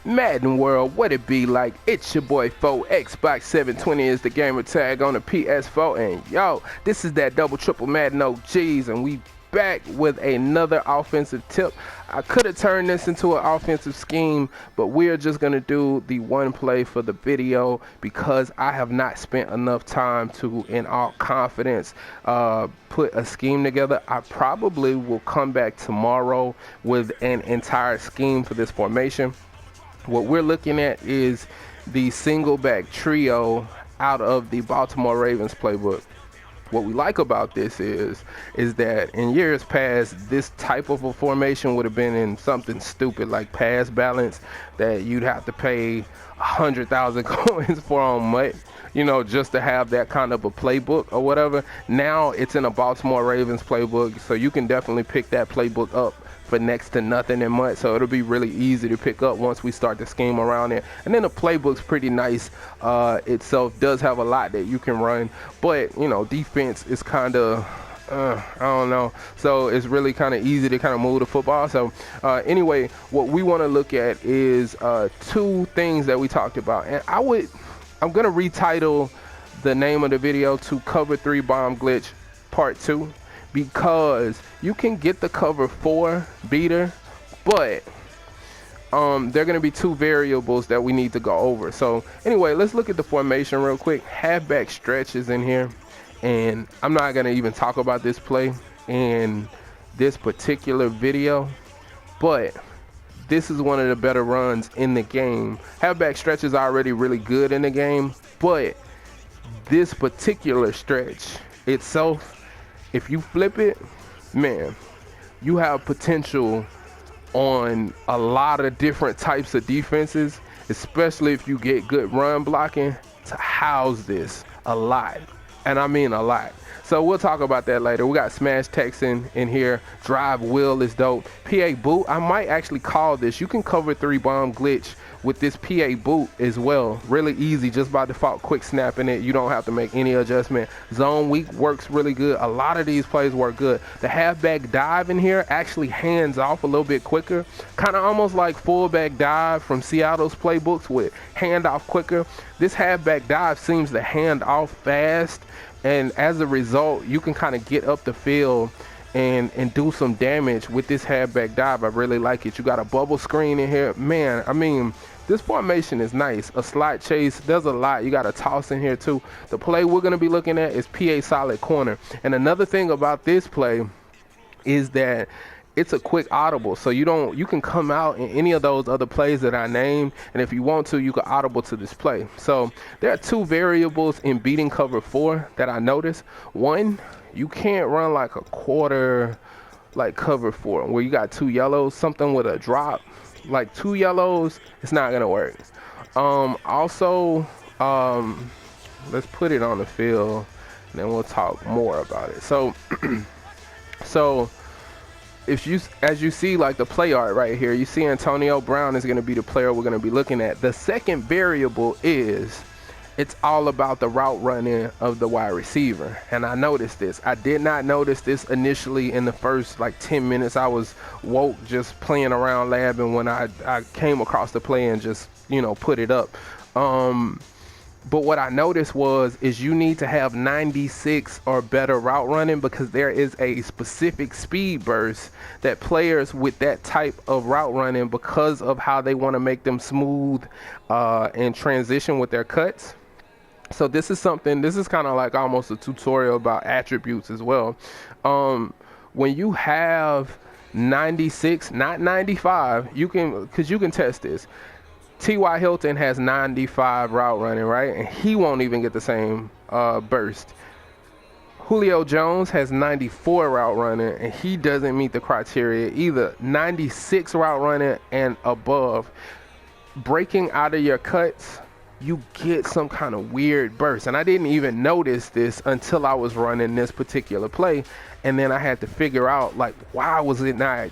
Madden world, what it be like? It's your boy 4, Xbox 720 is the gamer tag on the PS4, and yo, this is that double triple Madden OGs, and we back with another offensive tip. I could have turned this into an offensive scheme, but we're just gonna do the one play for the video because I have not spent enough time to, in all confidence, put a scheme together. I probably will come back tomorrow with an entire scheme for this formation. What we're looking at is the single back trio out of the Baltimore Ravens playbook. What we like about this is that in years past, this type of a formation would have been in something stupid like pass balance that you'd have to pay 100,000 coins for on MUT, you know, just to have that kind of a playbook or whatever. Now it's in a Baltimore Ravens playbook, so you can definitely pick that playbook up for next to nothing in MUT, so it'll be really easy to pick up once we start to scheme around it. And then the playbook's pretty nice itself, does have a lot that you can run, but you know, defense is kind of I don't know, so it's really kind of easy to kind of move the football. So anyway, what we want to look at is two things that we talked about, and I'm gonna retitle the name of the video to Cover 3 Bomb Glitch Part 2, because you can get the cover 4 beater, but there are going to be two variables that we need to go over. So anyway, let's look at the formation real quick. Halfback stretch is in here, and I'm not going to even talk about this play in this particular video, but this is one of the better runs in the game. Halfback stretch is already really good in the game, but this particular stretch itself, if you flip it, man, you have potential on a lot of different types of defenses, especially if you get good run blocking, to house this a lot. And I mean a lot. So we'll talk about that later. We got Smash Texan in here. Drive Wheel is dope. PA Boot, I might actually call this. You can cover 3 bomb glitch with this PA Boot as well. Really easy, just by default quick snapping it. You don't have to make any adjustment. Zone weak works really good. A lot of these plays work good. The halfback dive in here actually hands off a little bit quicker. Kind of almost like fullback dive from Seattle's playbooks with hand off quicker. This halfback dive seems to hand off fast, and as a result, you can kind of get up the field and do some damage with this halfback dive. I really like it. You got a bubble screen in here. Man, I mean, this formation is nice. A slot chase, there's a lot. You got a toss in here too. The play we're going to be looking at is PA solid corner. And another thing about this play is that it's a quick audible, so you can come out in any of those other plays that I named, and if you want to, you can audible to this play. So there are two variables in beating cover 4 that I noticed. One, you can't run like a quarter like cover 4 where you got 2 yellows, something with a drop like 2 yellows, it's not gonna work. Also, let's put it on the field and then we'll talk more about it. So so as you see, like the play art right here, you see Antonio Brown is going to be the player we're going to be looking at. The second variable is it's all about the route running of the wide receiver. And I noticed this. I did not notice this initially in the first like 10 minutes. I was woke just playing around labbing when I came across the play and just, you know, put it up. But what I noticed is you need to have 96 or better route running, because there is a specific speed burst that players with that type of route running, because of how they want to make them smooth and transition with their cuts. So this is kind of like almost a tutorial about attributes as well. When you have 96, not 95, you can test this. T.Y. Hilton has 95 route running, right? And he won't even get the same burst. Julio Jones has 94 route running, and he doesn't meet the criteria either. 96 route running and above. Breaking out of your cuts, you get some kind of weird burst. And I didn't even notice this until I was running this particular play. And then I had to figure out, like, why was it not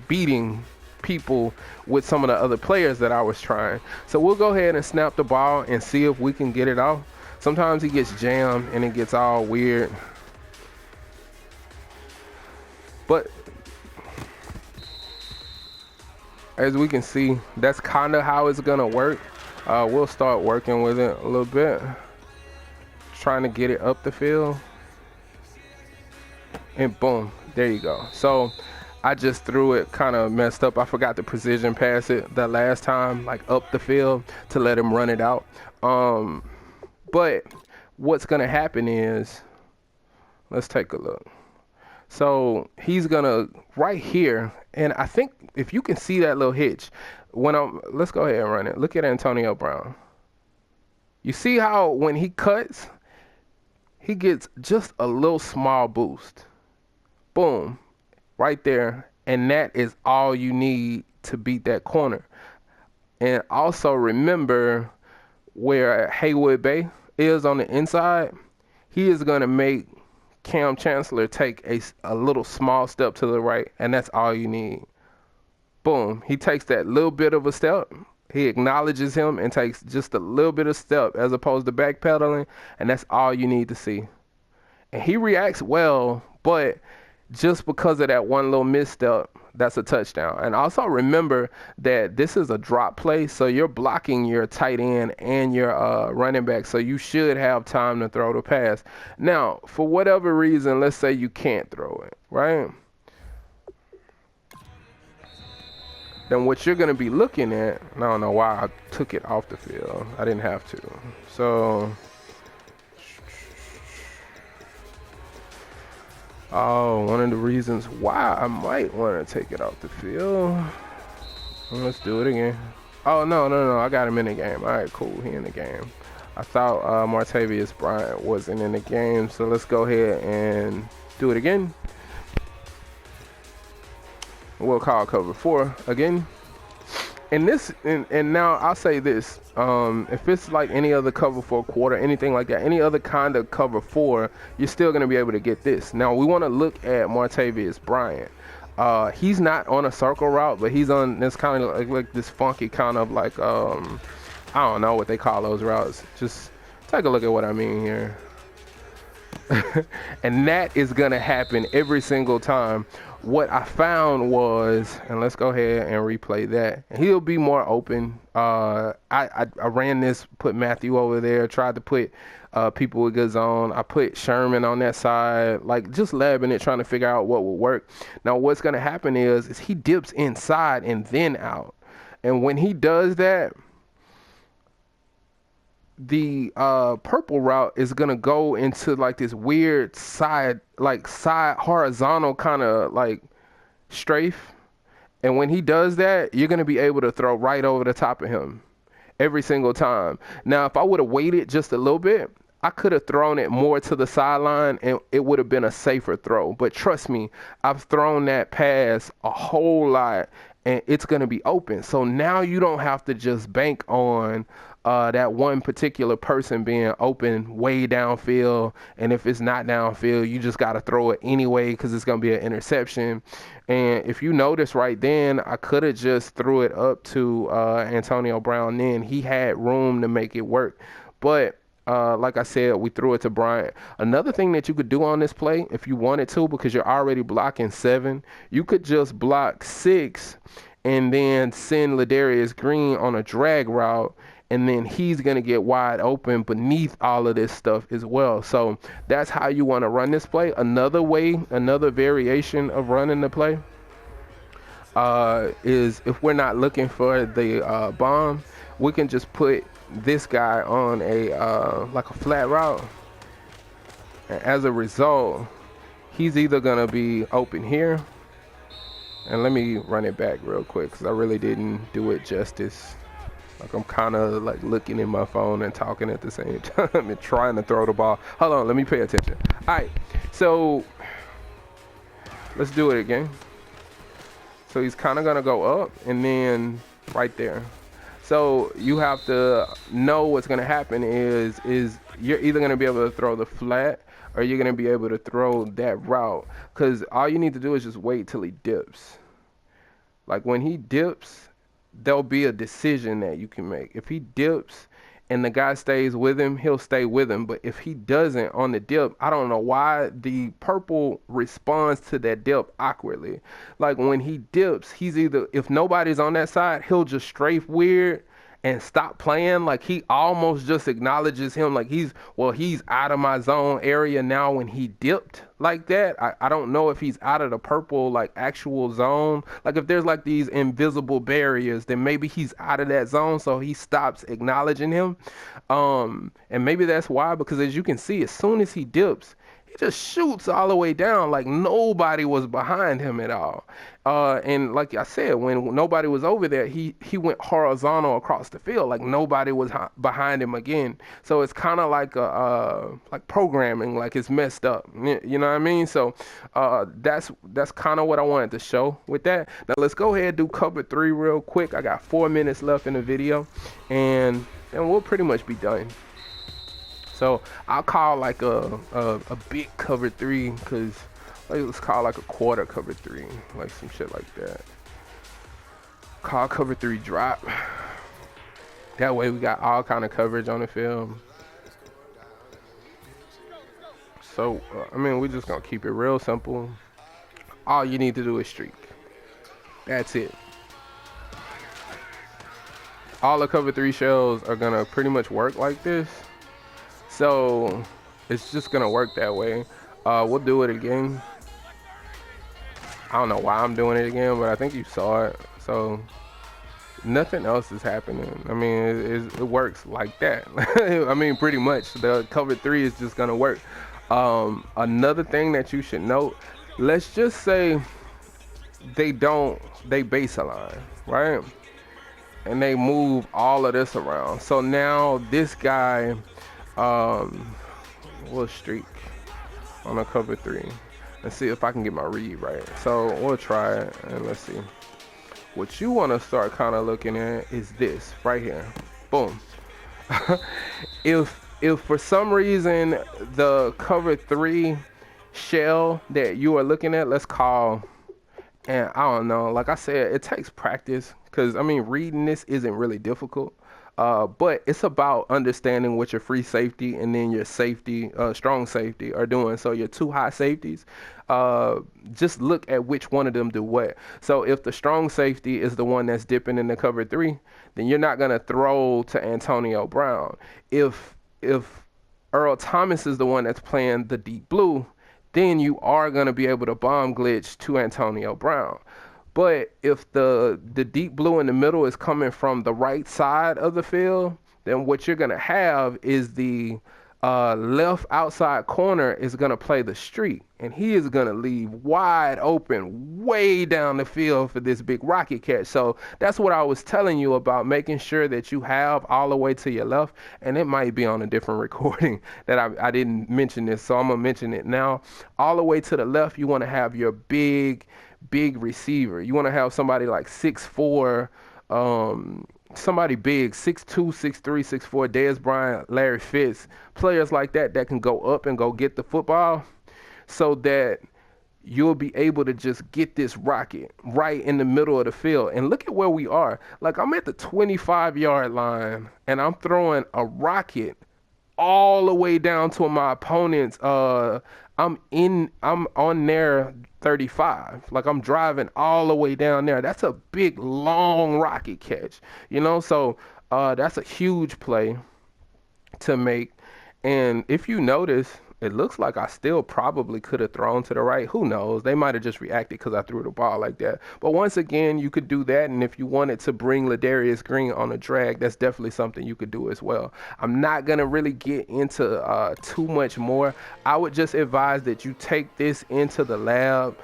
beating people with some of the other players that I was trying. So we'll go ahead and snap the ball and see if we can get it off. Sometimes he gets jammed and it gets all weird, but As we can see, that's kind of how it's gonna work. We'll start working with it a little bit, trying to get it up the field, and boom, there you go. So I just threw it kind of messed up. I forgot to precision pass it that last time, like up the field to let him run it out. But what's gonna happen is, let's take a look. So he's gonna right here, and I think if you can see that little hitch, let's go ahead and run it. Look at Antonio Brown. You see how when he cuts, he gets just a little small boost. Boom, right there, and that is all you need to beat that corner. And also remember where Haywood Bay is on the inside. He is gonna make Cam Chancellor take a little small step to the right, and that's all you need. Boom. He takes that little bit of a step. He acknowledges him and takes just a little bit of step as opposed to backpedaling, and that's all you need to see. And he reacts well, but just because of that one little misstep, that's a touchdown. And also remember that this is a drop play, so you're blocking your tight end and your running back, so you should have time to throw the pass. Now, for whatever reason, let's say you can't throw it, right? Then what you're going to be looking at, I don't know why I took it off the field. I didn't have to. So, one of the reasons why I might want to take it off the field. Let's do it again. Oh, no. I got him in the game. All right, cool. He in the game. I thought Martavius Bryant wasn't in the game. So let's go ahead and do it again. We'll call cover 4 again. And now I'll say this, if it's like any other cover for a quarter, anything like that, any other kind of cover 4, you're still going to be able to get this. Now we want to look at Martavius Bryant. He's not on a circle route, but he's on this kind of like this funky kind of like, I don't know what they call those routes. Just take a look at what I mean here. And that is going to happen every single time. What I found was, and let's go ahead and replay that. He'll be more open. I ran this, put Matthew over there, tried to put people with good zone. I put Sherman on that side, like just labbing it, trying to figure out what would work. Now what's going to happen is he dips inside and then out. And when he does that, the purple route is gonna go into like this weird side horizontal kind of like strafe, and when he does that, you're gonna be able to throw right over the top of him every single time. Now if I would have waited just a little bit, I could have thrown it more to the sideline and it would have been a safer throw. But trust me, I've thrown that pass a whole lot and it's going to be open. So now you don't have to just bank on that one particular person being open way downfield. And if it's not downfield, you just got to throw it anyway because it's going to be an interception. And if you notice right then, I could have just threw it up to Antonio Brown then. He had room to make it work. But like I said, we threw it to Bryant. Another thing that you could do on this play, if you wanted to, because you're already blocking 7, you could just block 6 and then send Ladarius Green on a drag route, and then he's going to get wide open beneath all of this stuff as well. So that's how you want to run this play. Another way, another variation of running the play is if we're not looking for the bomb, we can just put this guy on a like a flat route, and as a result he's either gonna be open here, and let me run it back real quick because I really didn't do it justice. Like I'm kind of like looking in my phone and talking at the same time and trying to throw the ball. Hold on, let me pay attention. All right, so let's do it again. So he's kind of gonna go up and then right there. So you have to know what's going to happen is you're either going to be able to throw the flat or you're going to be able to throw that route, because all you need to do is just wait till he dips. Like when he dips, there'll be a decision that you can make. If he dips and the guy stays with him, he'll stay with him. But if he doesn't on the dip, I don't know why the purple responds to that dip awkwardly. Like when he dips, he's either, if nobody's on that side, he'll just strafe weird and stop playing. Like he almost just acknowledges him like he's out of my zone area now when he dipped like that. I don't know if he's out of the purple like actual zone. Like if there's like these invisible barriers, then maybe he's out of that zone, so he stops acknowledging him. And maybe that's why, because as you can see, as soon as he dips, he just shoots all the way down like nobody was behind him at all. And like I said, when nobody was over there, he went horizontal across the field like nobody was behind him again. So it's kind of like like programming, like it's messed up. You know what I mean? So that's kind of what I wanted to show with that. Now let's go ahead and do cover 3 real quick. I got 4 minutes left in the video, and we'll pretty much be done. So I'll call like a big cover 3, because let's call like a quarter cover 3, like some shit like that. Call cover 3 drop. That way we got all kind of coverage on the film. So I mean, we're just gonna keep it real simple. All you need to do is streak. That's it. All the cover 3 shells are gonna pretty much work like this. So it's just gonna work that way. We'll do it again. I don't know why I'm doing it again, but I think you saw it. So nothing else is happening. I mean, it works like that. I mean, pretty much the cover 3 is just gonna work. Another thing that you should note, let's just say they base align, right? And they move all of this around. So now this guy we'll streak on a cover 3 and see if I can get my read right. So we'll try it and let's see. What you want to start kind of looking at is this right here. Boom. If for some reason the cover 3 shell that you are looking at, let's call, and I don't know, like I said, it takes practice, because I mean reading this isn't really difficult. But it's about understanding what your free safety and then your safety, strong safety are doing. So your 2 high safeties, just look at which one of them do what. So if the strong safety is the one that's dipping in the cover 3, then you're not going to throw to Antonio Brown. If Earl Thomas is the one that's playing the deep blue, then you are going to be able to bomb glitch to Antonio Brown. But if the deep blue in the middle is coming from the right side of the field, then what you're going to have is the left outside corner is going to play the streak. And he is going to leave wide open way down the field for this big rocket catch. So that's what I was telling you about, making sure that you have all the way to your left. And it might be on a different recording that I didn't mention this, so I'm going to mention it now. All the way to the left, you want to have your big receiver. You want to have somebody like 6'4", somebody big, 6'2", 6'3", 6'4", Dez Bryant, Larry Fitz, players like that can go up and go get the football, so that you'll be able to just get this rocket right in the middle of the field. And look at where we are. Like, I'm at the 25-yard line and I'm throwing a rocket all the way down to my opponent's I'm on their 35. Like, I'm driving all the way down there. That's a big long rocket catch, you know. So that's a huge play to make. And if you notice, it looks like I still probably could have thrown to the right. Who knows? They might have just reacted because I threw the ball like that. But once again, you could do that. And if you wanted to bring Ladarius Green on a drag, that's definitely something you could do as well. I'm not going to really get into too much more. I would just advise that you take this into the lab.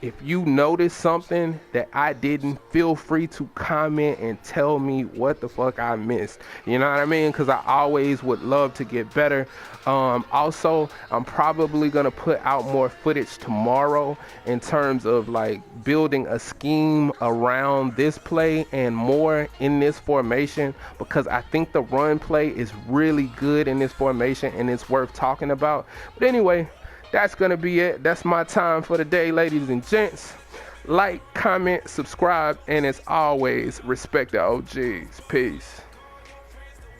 If you notice something that I didn't, feel free to comment and tell me what the fuck I missed. You know what I mean? Because I always would love to get better. Also, I'm probably going to put out more footage tomorrow in terms of like building a scheme around this play and more in this formation, because I think the run play is really good in this formation and it's worth talking about. But anyway, that's going to be it. That's my time for the day, ladies and gents. Like, comment, subscribe, and as always, respect the OGs. Peace.